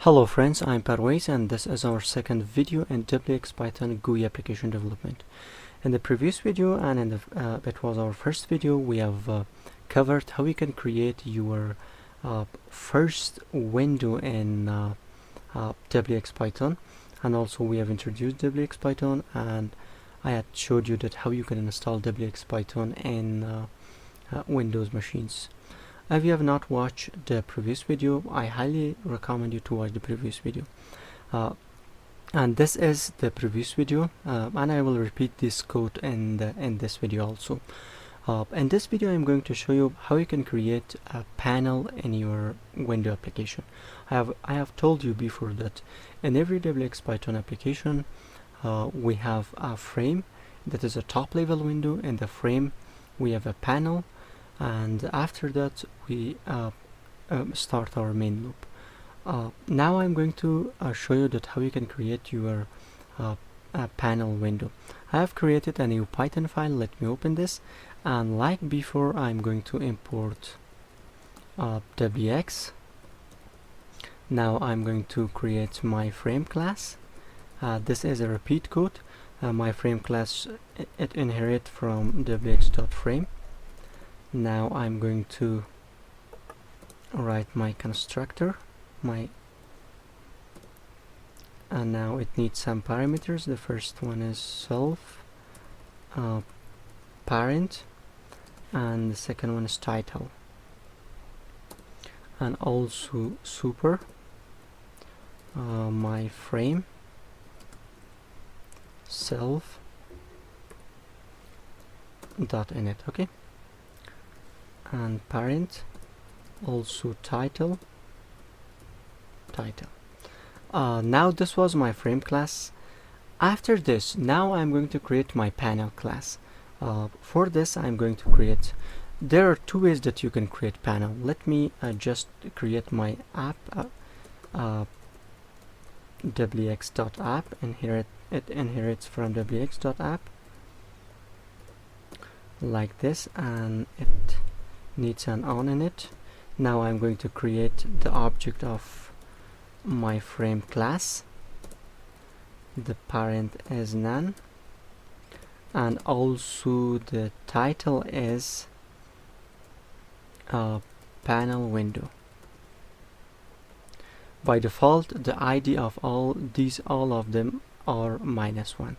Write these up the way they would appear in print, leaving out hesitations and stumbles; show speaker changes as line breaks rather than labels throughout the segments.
Hello friends, I'm Parwais and this is our second video in wxPython GUI application development. In the previous video and in the it was our first video, we have covered how you can create your first window in wxPython, and also we have introduced wxPython, and I had showed you that how you can install wxPython in Windows machines. If you have not watched the previous video, I highly recommend you to watch the previous video. And this is the previous video, and I will repeat this code in this video also. In this video, I'm going to show you how you can create a panel in your window application. I have told you before that in every wxPython application, we have a frame that is a top level window. In the frame, we have a panel, and after that we start our main loop. Now I'm going to show you that how you can create your panel window. I have created a new Python file. Let me open this, and like before, I'm going to import wx. Now I'm going to create my frame class. This is a repeat code. My frame class, it inherits from wx.Frame. Now I'm going to write my constructor, and now it needs some parameters. The first one is self, parent, and the second one is title, and also super, my frame, self dot init. Okay, and parent, also title. Now this was my frame class. After this, now I'm going to create my panel class. For this, I'm going to create, there are two ways that you can create panel. Let me just create my app, wx.app. It inherits from wx.app like this, and it needs an on in it. Now I'm going to create the object of my frame class. The parent is none, and also the title is panel window. By default, the ID of all of them are -1.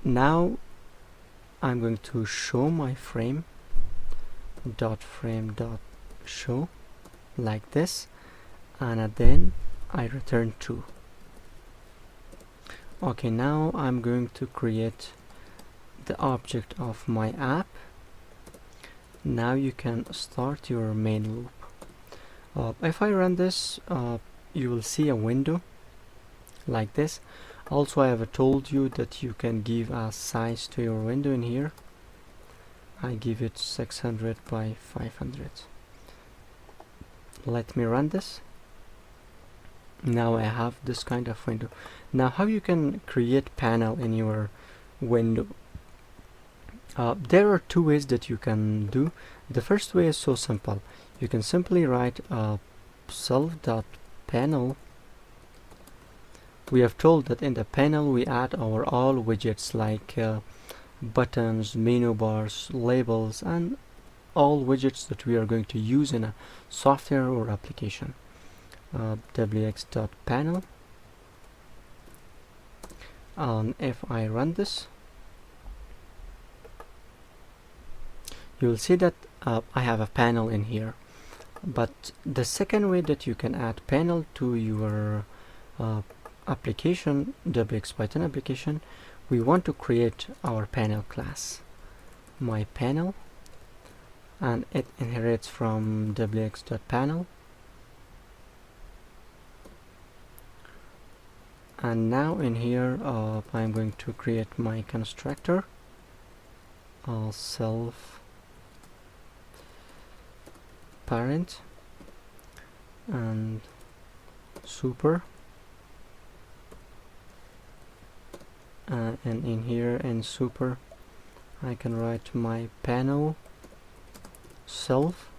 Now I'm going to show my frame .frame.show like this, and then I return true. Okay, now I'm going to create the object of my app. Now you can start your main loop. If I run this, you will see a window like this. Also, I have told you that you can give a size to your window in here. I give it 600 by 500. Let me run this. Now I have this kind of window. Now how you can create panel in your window? There are two ways that you can do. The first way is so simple. You can simply write self.panel. We have told that in the panel we add our all widgets like buttons, menu bars, labels, and all widgets that we are going to use in a software or application. wx.panel, and if I run this, you will see that I have a panel in here. But the second way that you can add panel to your application, wxPython application, we want to create our panel class, my panel, and it inherits from wx.panel. And now in here, I'm going to create my constructor, self parent and super, and in here in super I can write my panel self,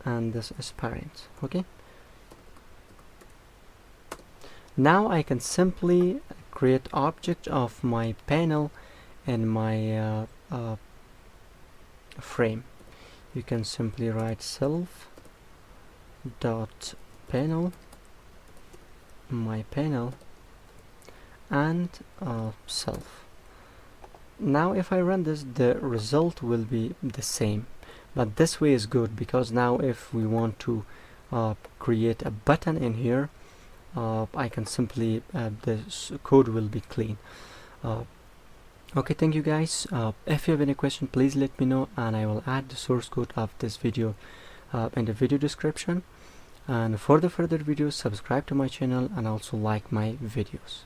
and this is parent. Okay, Now I can simply create object of my panel and my frame. You can simply write self dot panel, my panel, and self. Now if I run this, the result will be the same, but this way is good because now if we want to create a button in here, I can simply this code will be clean. Okay, thank you guys. If you have any question, please let me know, and I will add the source code of this video in the video description. And for the further videos, subscribe to my channel and also like my videos.